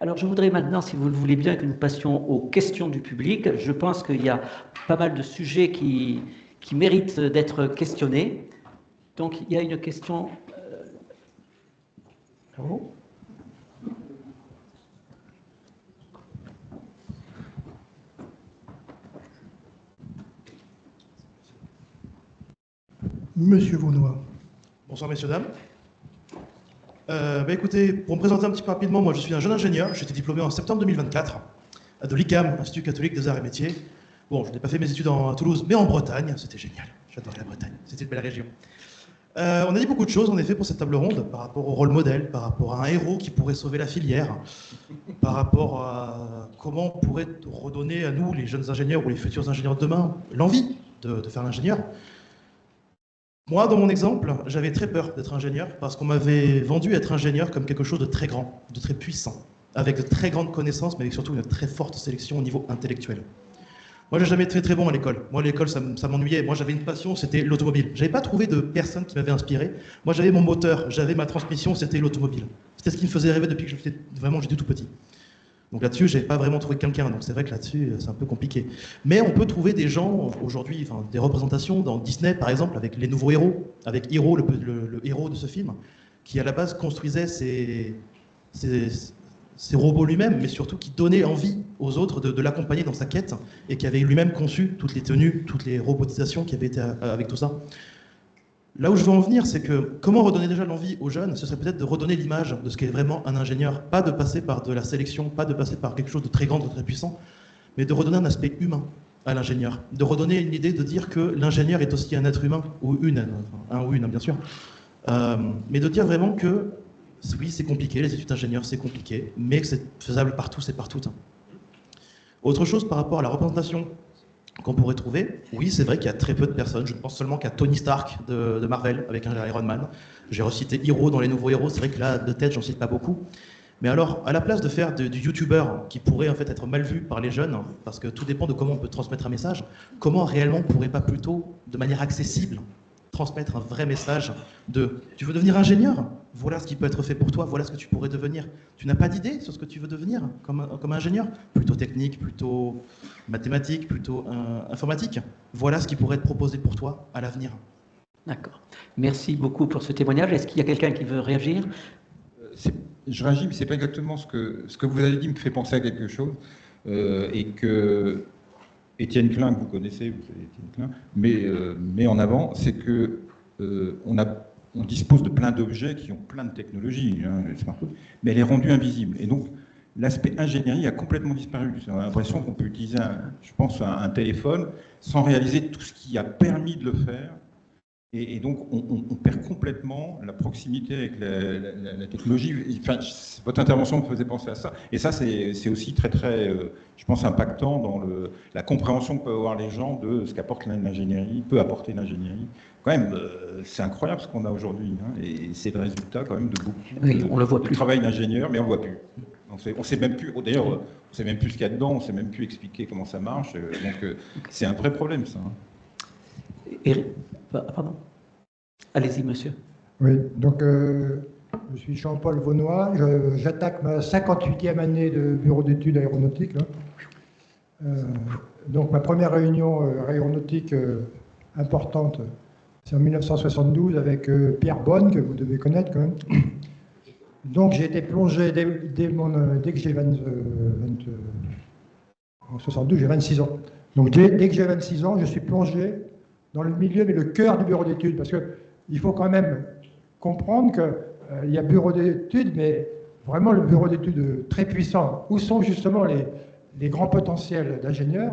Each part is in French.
Alors, je voudrais maintenant, si vous le voulez bien, que nous passions aux questions du public. Je pense qu'il y a pas mal de sujets qui méritent d'être questionnés. Donc, il y a une question. Oh. Monsieur Vaunois. Bonsoir messieurs, dames. Écoutez, pour me présenter un petit peu rapidement, moi je suis un jeune ingénieur, j'ai été diplômé en septembre 2024 de l'ICAM, Institut catholique des arts et métiers. Bon, je n'ai pas fait mes études à Toulouse, mais en Bretagne, c'était génial, j'adore la Bretagne, c'était une belle région. On a dit beaucoup de choses en effet pour cette table ronde, par rapport au rôle modèle, par rapport à un héros qui pourrait sauver la filière, par rapport à comment on pourrait redonner à nous, les jeunes ingénieurs ou les futurs ingénieurs de demain, l'envie de faire l'ingénieur. Moi, dans mon exemple, j'avais très peur d'être ingénieur parce qu'on m'avait vendu être ingénieur comme quelque chose de très grand, de très puissant, avec de très grandes connaissances, mais avec surtout une très forte sélection au niveau intellectuel. Moi, j'ai jamais été très bon à l'école. Moi, l'école, ça m'ennuyait. Moi, j'avais une passion, c'était l'automobile. J'avais pas trouvé de personne qui m'avait inspiré. Moi, j'avais mon moteur, j'avais ma transmission, c'était l'automobile. C'était ce qui me faisait rêver depuis que j'étais tout petit. Donc là-dessus, j'ai pas vraiment trouvé quelqu'un. Donc c'est vrai que là-dessus, c'est un peu compliqué. Mais on peut trouver des gens aujourd'hui, enfin, des représentations dans Disney, par exemple, avec les nouveaux héros, avec Hiro, le héros de ce film, qui à la base construisait ses robots lui-même, mais surtout qui donnait envie aux autres de l'accompagner dans sa quête et qui avait lui-même conçu toutes les tenues, toutes les robotisations qui avaient été avec tout ça. Là où je veux en venir, c'est que comment redonner déjà l'envie aux jeunes, ce serait peut-être de redonner l'image de ce qu'est vraiment un ingénieur, pas de passer par de la sélection, pas de passer par quelque chose de très grand, de très puissant, mais de redonner un aspect humain à l'ingénieur, de redonner une idée de dire que l'ingénieur est aussi un être humain, ou un ou une, bien sûr, mais de dire vraiment que oui, c'est compliqué, les études d'ingénieur, c'est compliqué, mais que c'est faisable par tous et par toutes. Autre chose par rapport à la représentation qu'on pourrait trouver, oui, c'est vrai qu'il y a très peu de personnes. Je ne pense seulement qu'à Tony Stark de Marvel, avec un Iron Man. J'ai recité Hiro dans les nouveaux héros, c'est vrai que là, de tête, j'en cite pas beaucoup. Mais alors, à la place de faire du YouTuber qui pourrait en fait être mal vu par les jeunes, parce que tout dépend de comment on peut transmettre un message, comment réellement on ne pourrait pas plutôt, de manière accessible, transmettre un vrai message de « tu veux devenir ingénieur ? Voilà ce qui peut être fait pour toi, voilà ce que tu pourrais devenir. Tu n'as pas d'idée sur ce que tu veux devenir comme ingénieur ? Plutôt technique, plutôt mathématique, plutôt informatique. Voilà ce qui pourrait être proposé pour toi à l'avenir. » D'accord. Merci beaucoup pour ce témoignage. Est-ce qu'il y a quelqu'un qui veut réagir ? Je réagis, mais ce n'est pas exactement ce que vous avez dit me fait penser à quelque chose. Et que Étienne Klein, que vous connaissez, vous savez Étienne Klein, met en avant, c'est que on dispose de plein d'objets qui ont plein de technologies, hein, les smartphones, mais elle est rendue invisible. Et donc, l'aspect ingénierie a complètement disparu. On a l'impression qu'on peut utiliser, je pense, un téléphone sans réaliser tout ce qui a permis de le faire. Et donc, on perd complètement la proximité avec la technologie. Enfin, votre intervention me faisait penser à ça. Et ça, c'est aussi très, très, je pense, impactant dans la compréhension que peuvent avoir les gens de ce qu'apporte l'ingénierie, peut apporter l'ingénierie. Quand même, c'est incroyable ce qu'on a aujourd'hui. Hein, et c'est le résultat, quand même, de beaucoup on le voit de plus. travail d'ingénieur, mais on ne le voit plus. On sait même plus, d'ailleurs, on ne sait même plus ce qu'il y a dedans, on ne sait même plus expliquer comment ça marche. Donc, c'est un vrai problème, ça. Hein. Pardon. Allez-y, monsieur. Oui, donc je suis Jean-Paul Vaunois, j'attaque ma 58e année de bureau d'études aéronautique. Donc ma première réunion aéronautique importante, c'est en 1972 avec Pierre Bonne, que vous devez connaître quand même. Donc j'ai été plongé dès que j'ai en 72, j'ai 26 ans. Donc dès que j'ai 26 ans, je suis plongé dans le milieu, mais le cœur du bureau d'études, parce qu'il faut quand même comprendre qu'il y a bureau d'études, mais vraiment le bureau d'études très puissant, où sont justement les grands potentiels d'ingénieurs,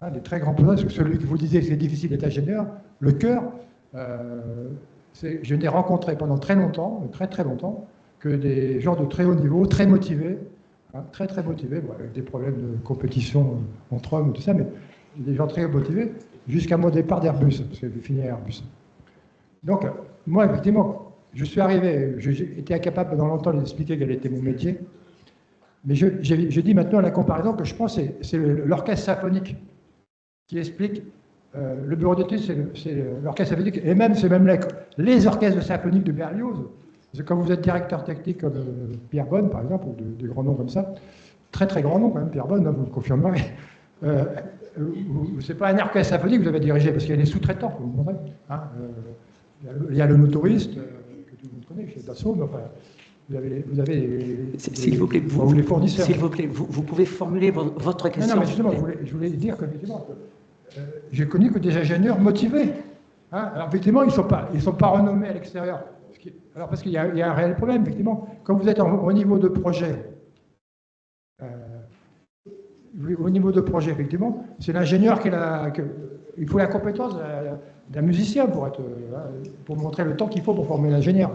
hein, les très grands potentiels, parce que celui que vous disiez que c'est difficile d'être ingénieur, le cœur, je n'ai rencontré pendant très longtemps, très très longtemps, que des gens de très haut niveau, très motivés, hein, très très motivés, bon, avec des problèmes de compétition entre hommes et tout ça, mais des gens très motivés, jusqu'à mon départ d'Airbus, parce que j'ai fini à Airbus. Donc, moi, effectivement, je suis arrivé, j'ai été incapable pendant longtemps d'expliquer quel était mon métier, mais je dis maintenant la comparaison que je pense, c'est l'orchestre symphonique qui explique, le bureau d'études, c'est l'orchestre symphonique, et même, c'est même les orchestres symphoniques de Berlioz, Parce que quand vous êtes directeur technique comme Pierre Bonne, par exemple, ou des grands noms comme ça, très très grands noms quand même, Pierre Bonne, hein, vous le confirmerez, c'est pas un orchestre symphonique que vous avez dirigé, parce qu'il y a des sous-traitants, comme vous montrez. Hein, il y a le motoriste, que tout le monde connaît, chez Dassault, mais enfin, vous avez s'il vous plaît, les fournisseurs. S'il vous plaît, vous pouvez formuler votre question. Non, mais justement, je voulais dire que j'ai connu que des ingénieurs motivés. Hein. Alors effectivement, ils ne sont pas renommés à l'extérieur. Alors parce qu'il y a un réel problème, effectivement. Quand vous êtes au niveau de projet, effectivement, c'est l'ingénieur il faut la compétence d'un musicien pour montrer le temps qu'il faut pour former l'ingénieur.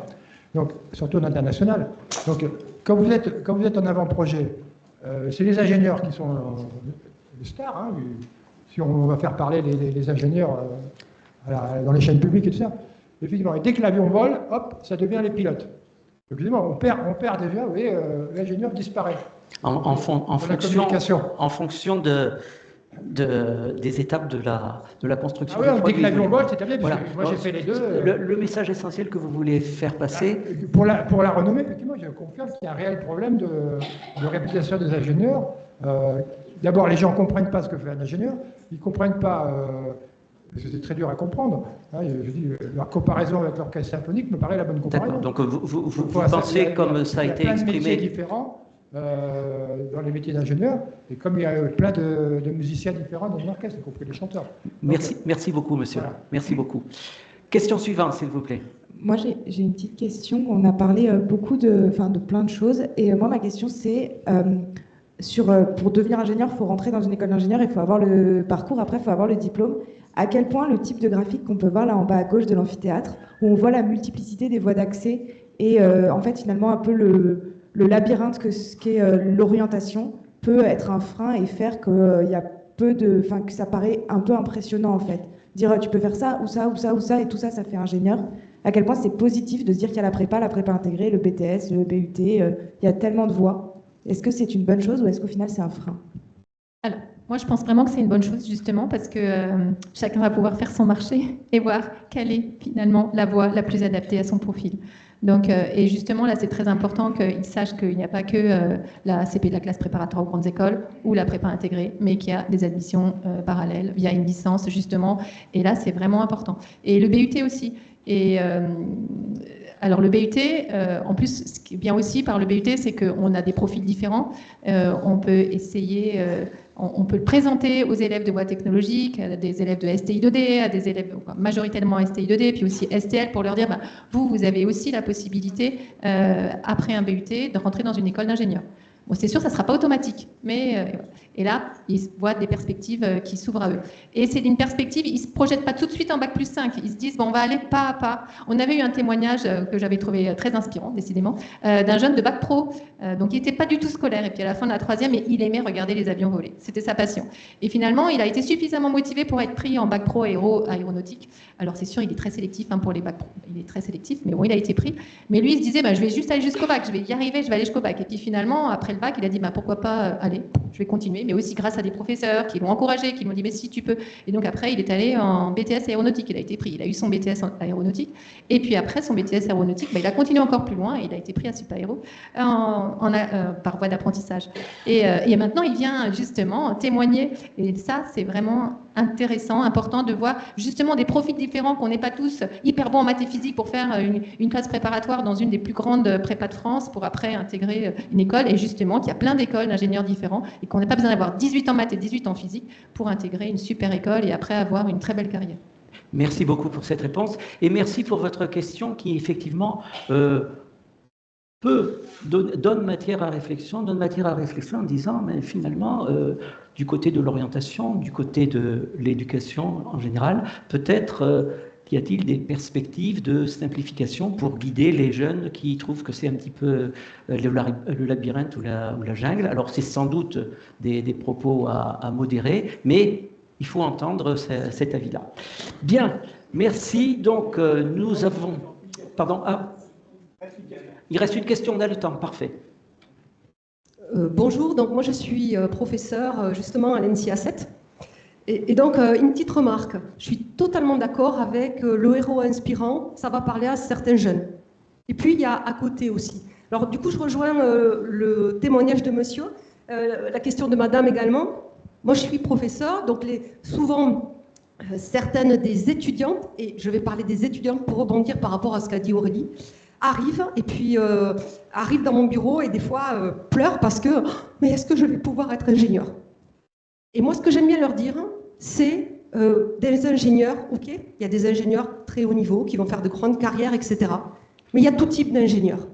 Donc, surtout en international. Donc, quand vous êtes en avant-projet, c'est les ingénieurs qui sont les stars. Hein, si on va faire parler les ingénieurs dans les chaînes publiques et tout ça. Effectivement, et dès que l'avion vole, hop, ça devient les pilotes. Donc, évidemment, on perd déjà, vous voyez, l'ingénieur disparaît. En fonction des étapes de la construction. Ah oui, dès que l'avion vole, c'est bien. Voilà. Moi, j'ai fait les deux. Le message essentiel que vous voulez faire passer. Pour la renommée, effectivement, j'ai confiance qu'il y a un réel problème de réputation des ingénieurs. D'abord, les gens ne comprennent pas ce que fait un ingénieur. Ils ne comprennent pas, parce que c'est très dur à comprendre. Hein, je dis, leur comparaison avec l'orchestre symphonique me paraît la bonne comparaison. D'accord. Donc, vous pensez, comme ça a été exprimé. Il y a plein de métiers différents dans les métiers d'ingénieur, et comme il y a plein de musiciens différents dans l'orchestre, y compris les chanteurs. Merci beaucoup, monsieur. Voilà. Merci beaucoup. Question suivante, s'il vous plaît. Moi, j'ai une petite question. On a parlé beaucoup de plein de choses. Et moi, ma question, c'est pour devenir ingénieur, il faut rentrer dans une école d'ingénieur, il faut avoir le parcours, après, il faut avoir le diplôme. À quel point le type de graphique qu'on peut voir là en bas à gauche de l'amphithéâtre, où on voit la multiplicité des voies d'accès et en fait, finalement, un peu le labyrinthe que l'orientation peut être un frein et faire qu'il y a que ça paraît un peu impressionnant en fait. Dire tu peux faire ça ou ça ou ça ou ça et tout ça, ça fait ingénieur. À quel point c'est positif de se dire qu'il y a la prépa intégrée, le BTS, le BUT, il y a tellement de voies. Est-ce que c'est une bonne chose ou est-ce qu'au final c'est un frein? Alors, moi je pense vraiment que c'est une bonne chose justement parce que chacun va pouvoir faire son marché et voir quelle est finalement la voie la plus adaptée à son profil. Donc, et justement, là, c'est très important qu'ils sachent qu'il n'y a pas que la CP de la classe préparatoire aux grandes écoles ou la prépa intégrée, mais qu'il y a des admissions parallèles via une licence, justement. Et là, c'est vraiment important. Et le BUT aussi. Et alors, le BUT, en plus, ce qui est bien aussi par le BUT, c'est qu'on a des profils différents. On peut essayer... On peut le présenter aux élèves de voies technologiques, à des élèves de STI 2D, à des élèves majoritairement STI 2D, puis aussi STL, pour leur dire, vous avez aussi la possibilité, après un BUT, de rentrer dans une école d'ingénieur. Bon, c'est sûr, ça ne sera pas automatique, mais et là, ils voient des perspectives qui s'ouvrent à eux. Et c'est une perspective, ils ne se projettent pas tout de suite en Bac+5, ils se disent, on va aller pas à pas. On avait eu un témoignage que j'avais trouvé très inspirant, décidément, d'un jeune de Bac Pro, donc il n'était pas du tout scolaire, et puis à la fin de la troisième, il aimait regarder les avions voler, c'était sa passion. Et finalement, il a été suffisamment motivé pour être pris en Bac Pro aéronautique. Alors c'est sûr, il est très sélectif pour les Bac Pro, il est très sélectif, mais bon, il a été pris. Mais lui, il se disait, je vais juste aller jusqu'au Bac, je vais y arriver, je vais aller jusqu'au Bac. Et puis finalement, après le Bac, il a dit, pourquoi pas aller, je vais continuer, mais aussi grâce à des professeurs qui l'ont encouragé, qui l'ont dit, mais si tu peux. Et donc après, il est allé en BTS aéronautique, il a été pris, il a eu son BTS en aéronautique, et puis après son BTS aéronautique, il a continué encore plus loin, et il a été pris à Supaéro par voie d'apprentissage. Et maintenant, il vient justement témoigner, et ça, c'est vraiment intéressant, important de voir justement des profils différents, qu'on n'est pas tous hyper bons en maths et physique pour faire une classe préparatoire dans une des plus grandes prépas de France pour après intégrer une école, et justement qu'il y a plein d'écoles d'ingénieurs différents et qu'on n'a pas besoin d'avoir 18 en maths et 18 en physique pour intégrer une super école et après avoir une très belle carrière. Merci beaucoup pour cette réponse et merci pour votre question qui effectivement donne matière à réflexion en disant mais finalement du côté de l'orientation, du côté de l'éducation en général, peut-être y a-t-il des perspectives de simplification pour guider les jeunes qui trouvent que c'est un petit peu le labyrinthe ou la jungle? Alors c'est sans doute des propos à modérer, mais il faut entendre cet avis-là. Bien, merci. Donc nous avons... Pardon, il reste une question, on a le temps, parfait. Bonjour, donc moi je suis professeur justement à l'ENSIA 7. Et donc, une petite remarque, je suis totalement d'accord avec le héros inspirant, ça va parler à certains jeunes. Et puis, il y a à côté aussi. Alors, du coup, je rejoins le témoignage de monsieur, la question de madame également. Moi, je suis professeur, donc souvent, certaines des étudiantes, et je vais parler des étudiantes pour rebondir par rapport à ce qu'a dit Aurélie, arrivent dans mon bureau et des fois pleurent parce que « mais est-ce que je vais pouvoir être ingénieur ?» Et moi, ce que j'aime bien leur dire, c'est des ingénieurs, ok, il y a des ingénieurs très haut niveau qui vont faire de grandes carrières, etc. Mais il y a tout type d'ingénieurs.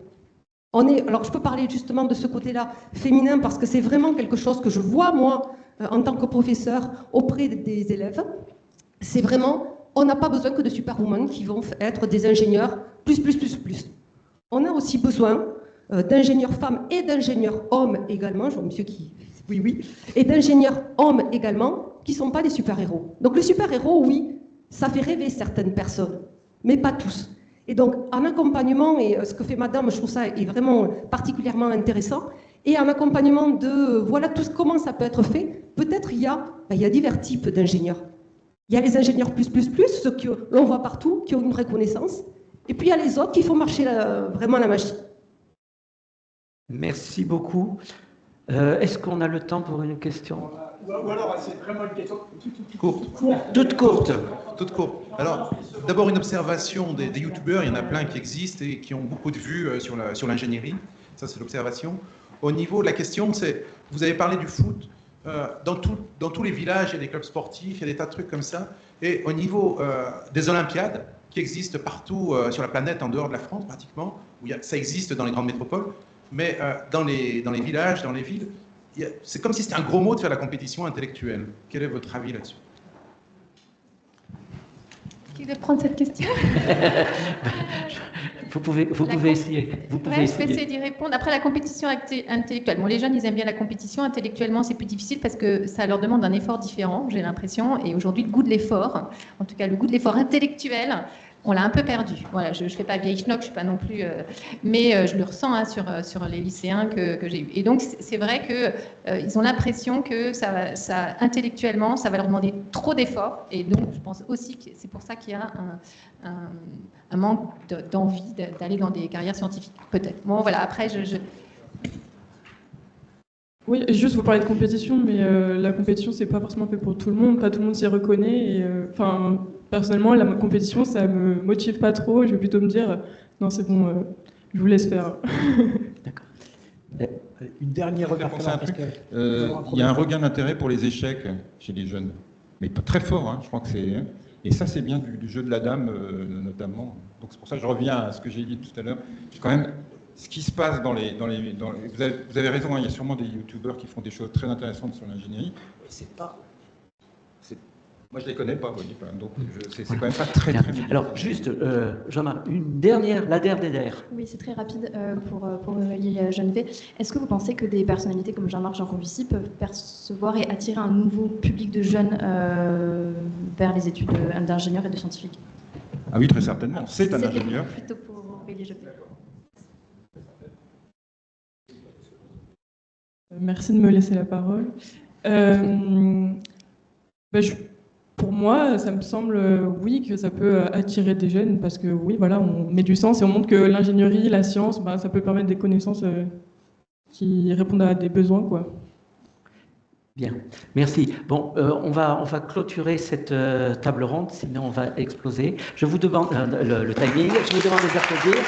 Alors, je peux parler justement de ce côté-là féminin parce que c'est vraiment quelque chose que je vois, moi, en tant que professeur, auprès des élèves. C'est vraiment, on n'a pas besoin que de superwomen qui vont être des ingénieurs plus. On a aussi besoin d'ingénieurs femmes et d'ingénieurs hommes également, je vois monsieur qui... Oui, et d'ingénieurs hommes également, qui ne sont pas des super-héros. Donc le super-héros, oui, ça fait rêver certaines personnes, mais pas tous. Et donc en accompagnement, et ce que fait madame, je trouve ça est vraiment particulièrement intéressant, et en accompagnement de, voilà comment ça peut être fait, peut-être il y a divers types d'ingénieurs. Il y a les ingénieurs plus, ceux que l'on voit partout, qui ont une reconnaissance, et puis il y a les autres qui font marcher vraiment la machine. Merci beaucoup. Est-ce qu'on a le temps pour une question? Ou alors, c'est vraiment une question Courte. Toute courte. Toute courte. Alors, d'abord une observation des youtubeurs, il y en a plein qui existent et qui ont beaucoup de vues sur l'ingénierie. Ça, c'est l'observation. Au niveau de la question, c'est, vous avez parlé du foot. Dans tous les villages, il y a des clubs sportifs, il y a des tas de trucs comme ça. Et au niveau des Olympiades, qui existent partout sur la planète, en dehors de la France pratiquement, où ça existe dans les grandes métropoles, mais dans les villages, dans les villes, c'est comme si c'était un gros mot de faire la compétition intellectuelle. Quel est votre avis là-dessus? Qui veut prendre cette question? Vous pouvez essayer. Je peux essayer d'y répondre. Après, la compétition intellectuelle. Bon, les jeunes, ils aiment bien la compétition. Intellectuellement, c'est plus difficile parce que ça leur demande un effort différent, j'ai l'impression. Et aujourd'hui, le goût de l'effort, en tout cas le goût de l'effort intellectuel, on l'a un peu perdu. Voilà, je ne fais pas vieille schnock, je ne suis pas non plus... mais je le ressens hein, sur les lycéens que j'ai eus. Et donc, c'est vrai qu'ils ont l'impression que intellectuellement, ça va leur demander trop d'efforts. Et donc, je pense aussi que c'est pour ça qu'il y a un manque d'envie d'aller dans des carrières scientifiques, peut-être. Bon, voilà, après, Oui, juste vous parlez de compétition, mais la compétition, c'est pas forcément fait pour tout le monde. Pas tout le monde s'y reconnaît. Et, personnellement, la compétition, ça me motive pas trop. Je vais plutôt me dire, non, c'est bon, je vous laisse faire. D'accord. Une dernière remarque. Il y a un regain d'intérêt pour les échecs chez les jeunes, mais pas très fort, hein, je crois que c'est... Et ça, c'est bien du jeu de la dame, notamment. Donc c'est pour ça que je reviens à ce que j'ai dit tout à l'heure. Quand même, ce qui se passe dans les vous avez raison, hein, il y a sûrement des youtubeurs qui font des choses très intéressantes sur l'ingénierie. Moi, je les connais pas, donc c'est quand même pas très bien. Alors, juste, Jean-Marc, la dernière. Oui, c'est très rapide pour Aurélie Genevet. Est-ce que vous pensez que des personnalités comme Jean-Marc Jancovici peuvent percevoir et attirer un nouveau public de jeunes vers les études d'ingénieurs et de scientifiques? Ah oui, très certainement. C'est un ingénieur. Plutôt pour Aurélie Genevet. Merci de me laisser la parole. Pour moi, ça me semble, oui, que ça peut attirer des jeunes parce que, oui, voilà, on met du sens et on montre que l'ingénierie, la science, ça peut permettre des connaissances qui répondent à des besoins, quoi. Bien, merci. Bon, on va clôturer cette table ronde, sinon on va exploser. Je vous demande le timing, je vous demande de applaudir.